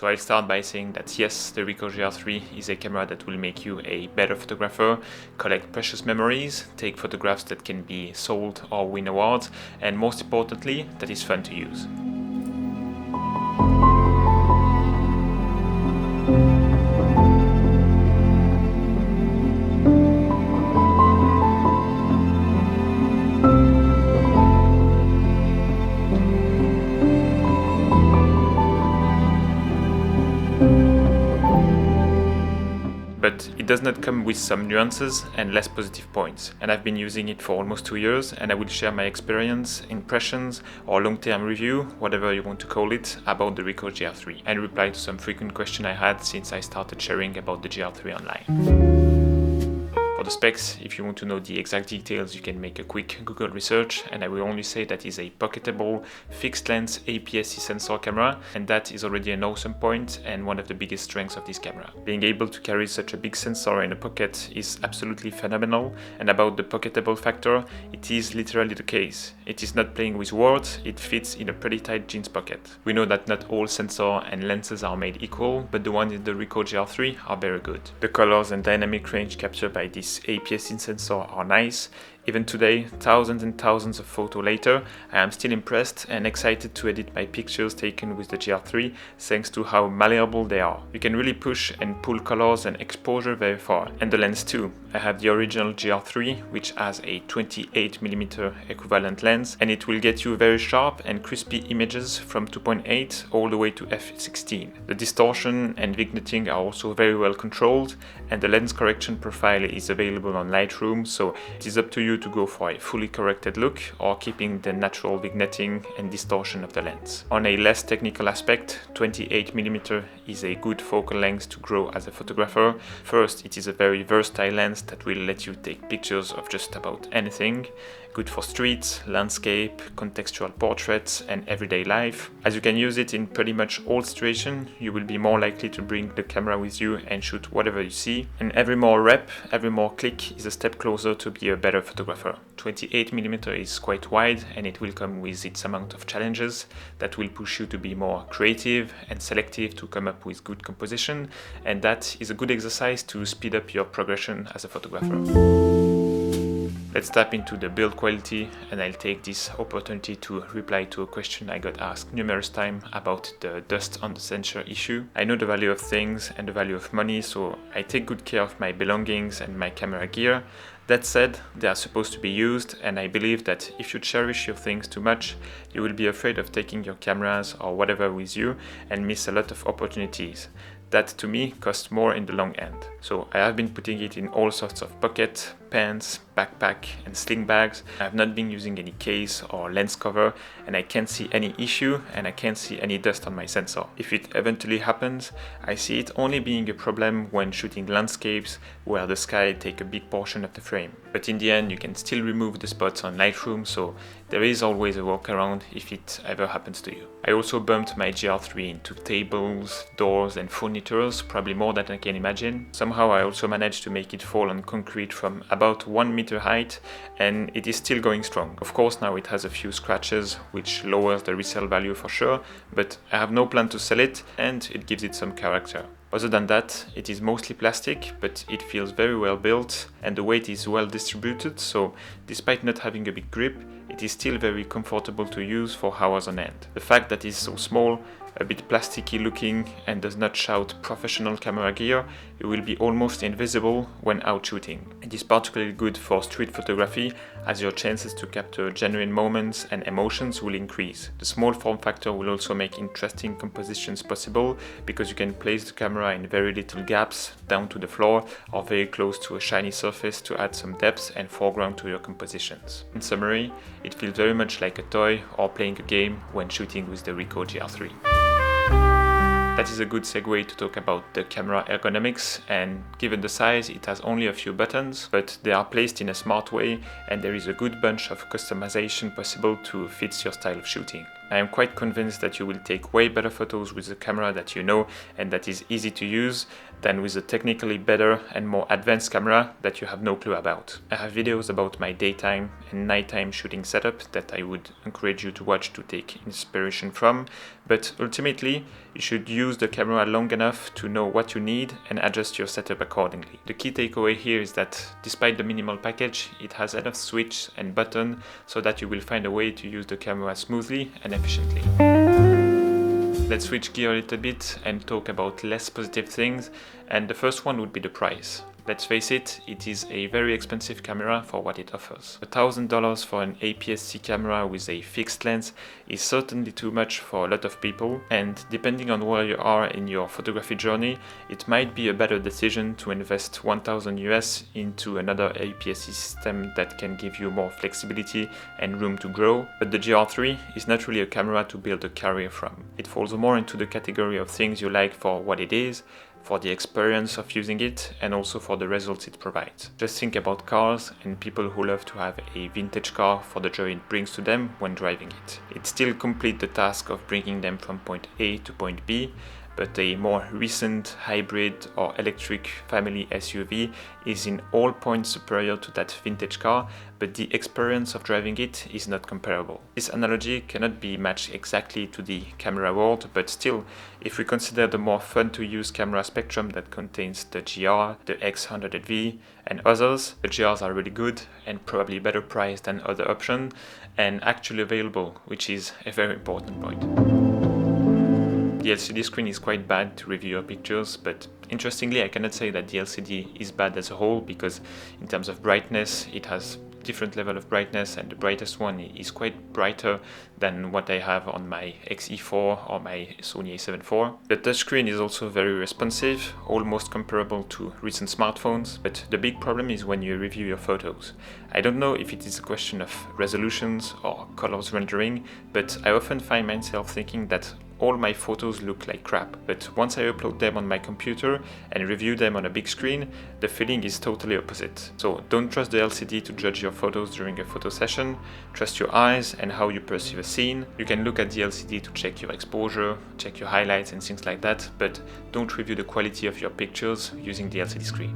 So I'll start by saying that yes, the RICOH GRIII is a camera that will make you a better photographer, collect precious memories, take photographs that can be sold or win awards, and most importantly, that is fun to use. But it does not come with some nuances and less positive points, and I've been using it for almost 2 years, and I will share my experience, impressions, or long-term review, whatever you want to call it, about the RICOH GRIII, and reply to some frequent questions I had since I started sharing about the GR3 online. For the specs, if you want to know the exact details, you can make a quick Google research, and I will only say that is a pocketable, fixed-lens APS-C sensor camera, and that is already an awesome point and one of the biggest strengths of this camera. Being able to carry such a big sensor in a pocket is absolutely phenomenal, and about the pocketable factor, it is literally the case. It is not playing with words, it fits in a pretty tight jeans pocket. We know that not all sensor and lenses are made equal, but the ones in the RICOH GR3 are very good. The colors and dynamic range captured by this APS-C sensor are nice. Even today, thousands and thousands of photos later, I am still impressed and excited to edit my pictures taken with the GR3 thanks to how malleable they are. You can really push and pull colors and exposure very far. And the lens too. I have the original GR3, which has a 28mm equivalent lens, and it will get you very sharp and crispy images from 2.8 all the way to f16. The distortion and vignetting are also very well controlled, and the lens correction profile is available on Lightroom, so it is up to you to go for a fully corrected look or keeping the natural vignetting and distortion of the lens. On a less technical aspect, 28mm is a good focal length to grow as a photographer. First, it is a very versatile lens that will let you take pictures of just about anything. Good for streets, landscape, contextual portraits, and everyday life. As you can use it in pretty much all situations, you will be more likely to bring the camera with you and shoot whatever you see. And every more rep, every more click is a step closer to be a better photographer. 28mm is quite wide, and it will come with its amount of challenges that will push you to be more creative and selective to come up with good composition, and that is a good exercise to speed up your progression as a photographer. Let's tap into the build quality, and I'll take this opportunity to reply to a question I got asked numerous times about the dust on the sensor issue. I know the value of things and the value of money, so I take good care of my belongings and my camera gear. That said, they are supposed to be used, and I believe that if you cherish your things too much, you will be afraid of taking your cameras or whatever with you and miss a lot of opportunities. That to me costs more in the long end. So I have been putting it in all sorts of pockets, pants, backpack and sling bags. I have not been using any case or lens cover, and I can't see any issue and I can't see any dust on my sensor. If it eventually happens, I see it only being a problem when shooting landscapes where the sky takes a big portion of the frame. But in the end, you can still remove the spots on Lightroom, so there is always a workaround if it ever happens to you. I also bumped my GR3 into tables, doors and furnitures, probably more than I can imagine. Somehow I also managed to make it fall on concrete from about 1 meter height, and it is still going strong. Of course, now it has a few scratches, which lowers the resale value for sure, but I have no plan to sell it, and it gives it some character. Other than that, it is mostly plastic, but it feels very well built and the weight is well distributed, so despite not having a big grip, it is still very comfortable to use for hours on end. The fact that it is so small, a bit plasticky looking and does not shout professional camera gear, it will be almost invisible when out shooting. It is particularly good for street photography, as your chances to capture genuine moments and emotions will increase. The small form factor will also make interesting compositions possible, because you can place the camera in very little gaps down to the floor or very close to a shiny surface to add some depth and foreground to your compositions. In summary, it feels very much like a toy or playing a game when shooting with the RICOH GR3. That is a good segue to talk about the camera ergonomics, and given the size, it has only a few buttons, but they are placed in a smart way and there is a good bunch of customization possible to fit your style of shooting. I am quite convinced that you will take way better photos with a camera that you know and that is easy to use than with a technically better and more advanced camera that you have no clue about. I have videos about my daytime and nighttime shooting setup that I would encourage you to watch to take inspiration from, but ultimately you should use the camera long enough to know what you need and adjust your setup accordingly. The key takeaway here is that despite the minimal package, it has enough switch and button so that you will find a way to use the camera smoothly and efficiently. Let's switch gear a little bit and talk about less positive things, and the first one would be the price. Let's face it, it is a very expensive camera for what it offers. $1,000 for an APS-C camera with a fixed lens is certainly too much for a lot of people, and depending on where you are in your photography journey, it might be a better decision to invest $1,000 US into another APS-C system that can give you more flexibility and room to grow. But the GR3 is not really a camera to build a career from. It falls more into the category of things you like for what it is, for the experience of using it, and also for the results it provides. Just think about cars and people who love to have a vintage car for the joy it brings to them when driving it. It still completes the task of bringing them from point A to point B, but a more recent hybrid or electric family SUV is in all points superior to that vintage car, but the experience of driving it is not comparable. This analogy cannot be matched exactly to the camera world, but still, if we consider the more fun to use camera spectrum that contains the GR, the X100V and others, the GRs are really good and probably better priced than other options and actually available, which is a very important point. The LCD screen is quite bad to review your pictures, but interestingly I cannot say that the LCD is bad as a whole, because in terms of brightness it has different level of brightness, and the brightest one is quite brighter than what I have on my XE4 or my Sony a7 IV. The touchscreen is also very responsive, almost comparable to recent smartphones, but the big problem is when you review your photos. I don't know if it is a question of resolutions or colors rendering, but I often find myself thinking that all my photos look like crap, but once I upload them on my computer and review them on a big screen, the feeling is totally opposite. So don't trust the LCD to judge your photos during a photo session, trust your eyes and how you perceive a scene. You can look at the LCD to check your exposure, check your highlights and things like that, but don't review the quality of your pictures using the LCD screen.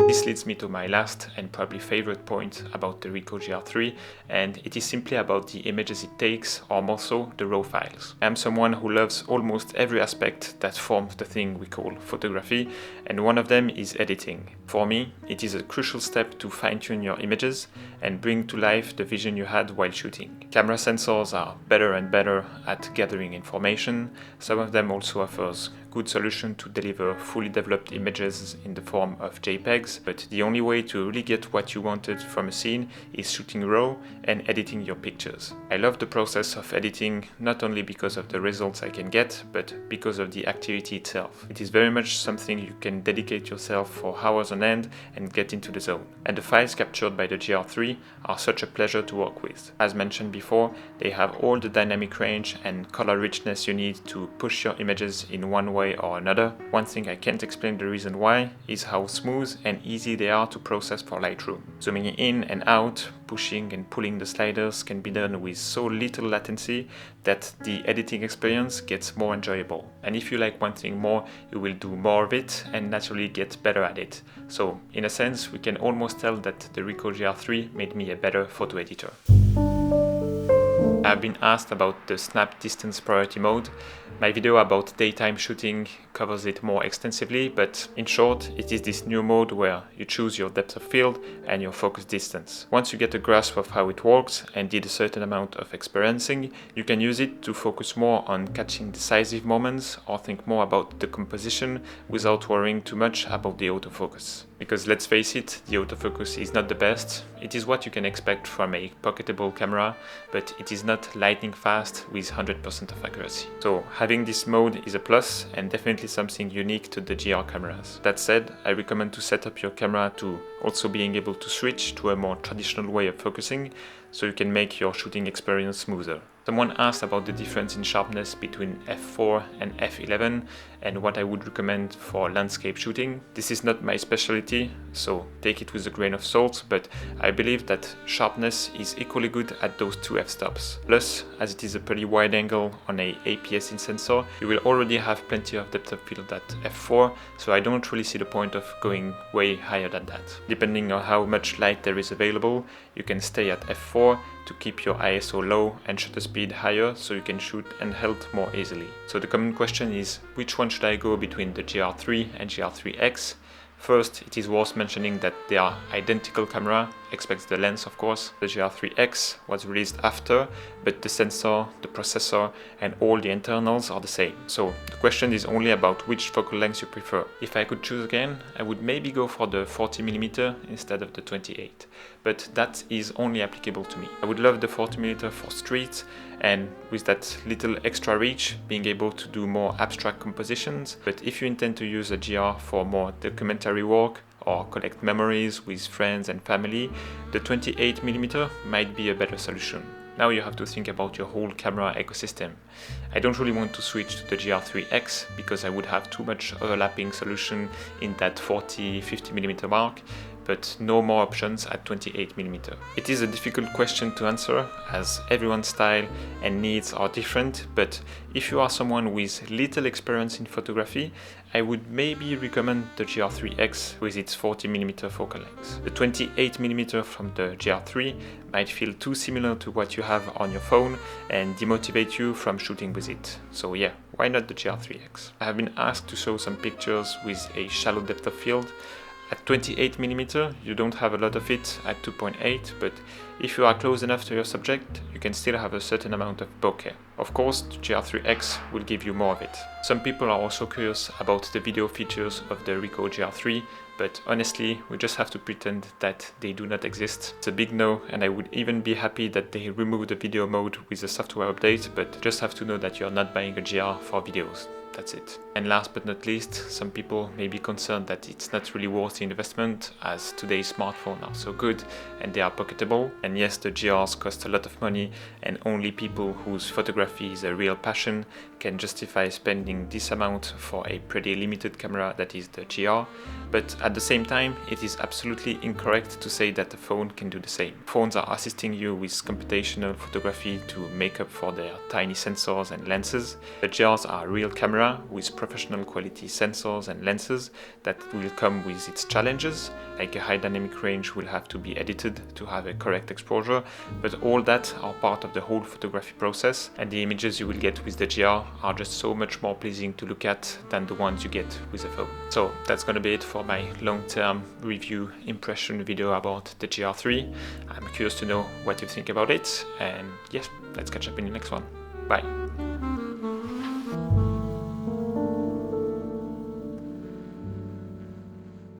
This leads me to my last and probably favorite point about the RICOH GR3, and it is simply about the images it takes, or more so, the raw files. I am someone who loves almost every aspect that forms the thing we call photography, and one of them is editing. For me, it is a crucial step to fine-tune your images and bring to life the vision you had while shooting. Camera sensors are better and better at gathering information. Some of them also offers good solution to deliver fully developed images in the form of JPEGs, but the only way to really get what you wanted from a scene is shooting raw and editing your pictures. I love the process of editing, not only because of the results I can get, but because of the activity itself. It is very much something you can dedicate yourself for hours on end and get into the zone. And the files captured by the GR3 are such a pleasure to work with. As mentioned before, they have all the dynamic range and color richness you need to push your images in one way or another. One thing I can't explain the reason why is how smooth and easy they are to process for Lightroom. Zooming in and out, pushing and pulling the sliders can be done with so little latency that the editing experience gets more enjoyable. And if you like one thing more, you will do more of it and naturally get better at it. So in a sense, we can almost tell that the RICOH GR3 made me a better photo editor. I've been asked about the snap distance priority mode. My video about daytime shooting covers it more extensively, but in short, it is this new mode where you choose your depth of field and your focus distance. Once you get a grasp of how it works and did a certain amount of experiencing, you can use it to focus more on catching decisive moments or think more about the composition without worrying too much about the autofocus. Because let's face it, the autofocus is not the best. It is what you can expect from a pocketable camera, but it is not lightning fast with 100% of accuracy. So having this mode is a plus and definitely something unique to the GR cameras. That said, I recommend to set up your camera to also being able to switch to a more traditional way of focusing, so you can make your shooting experience smoother. Someone asked about the difference in sharpness between f4 and f11 and what I would recommend for landscape shooting. This is not my specialty, so take it with a grain of salt, but I believe that sharpness is equally good at those two f-stops. Plus, as it is a pretty wide angle on a APS-in sensor, you will already have plenty of depth of field at f4, so I don't really see the point of going way higher than that. Depending on how much light there is available, you can stay at f4 to keep your ISO low and shutter speed higher so you can shoot handheld more easily. So the common question is, which one should I go between the GR3 and GR3X? First, it is worth mentioning that they are identical camera, except the lens of course. The GR3X was released after, but the sensor, the processor and all the internals are the same. So the question is only about which focal length you prefer. If I could choose again, I would maybe go for the 40mm instead of the 28, but that is only applicable to me. I would love the 40mm for street, and with that little extra reach, being able to do more abstract compositions. But if you intend to use a GR for more documentary work or collect memories with friends and family, the 28mm might be a better solution. Now you have to think about your whole camera ecosystem. I don't really want to switch to the GR3X because I would have too much overlapping solution in that 40-50mm mark, but no more options at 28mm. It is a difficult question to answer as everyone's style and needs are different, but if you are someone with little experience in photography, I would maybe recommend the GR3X with its 40mm focal length. The 28mm from the GR3 might feel too similar to what you have on your phone and demotivate you from shooting with it. So yeah, why not the GR3X? I have been asked to show some pictures with a shallow depth of field. At 28mm, you don't have a lot of it at 2.8, but if you are close enough to your subject, you can still have a certain amount of bokeh. Of course, the GR3X will give you more of it. Some people are also curious about the video features of the RICOH GR3, but honestly, we just have to pretend that they do not exist. It's a big no, and I would even be happy that they remove the video mode with a software update, but just have to know that you're not buying a GR for videos. That's it. And last but not least, some people may be concerned that it's not really worth the investment as today's smartphones are so good and they are pocketable. And yes, the GRs cost a lot of money and only people whose photography is a real passion can justify spending this amount for a pretty limited camera that is the GR. But at the same time, it is absolutely incorrect to say that the phone can do the same. Phones are assisting you with computational photography to make up for their tiny sensors and lenses. The GRs are real camera with professional quality sensors and lenses that will come with its challenges, like a high dynamic range will have to be edited to have a correct exposure, but all that are part of the whole photography process, and the images you will get with the GR are just so much more pleasing to look at than the ones you get with a phone. So that's gonna be it for my long-term review impression video about the GR3. I'm curious to know what you think about it, and yes, let's catch up in the next one. Bye.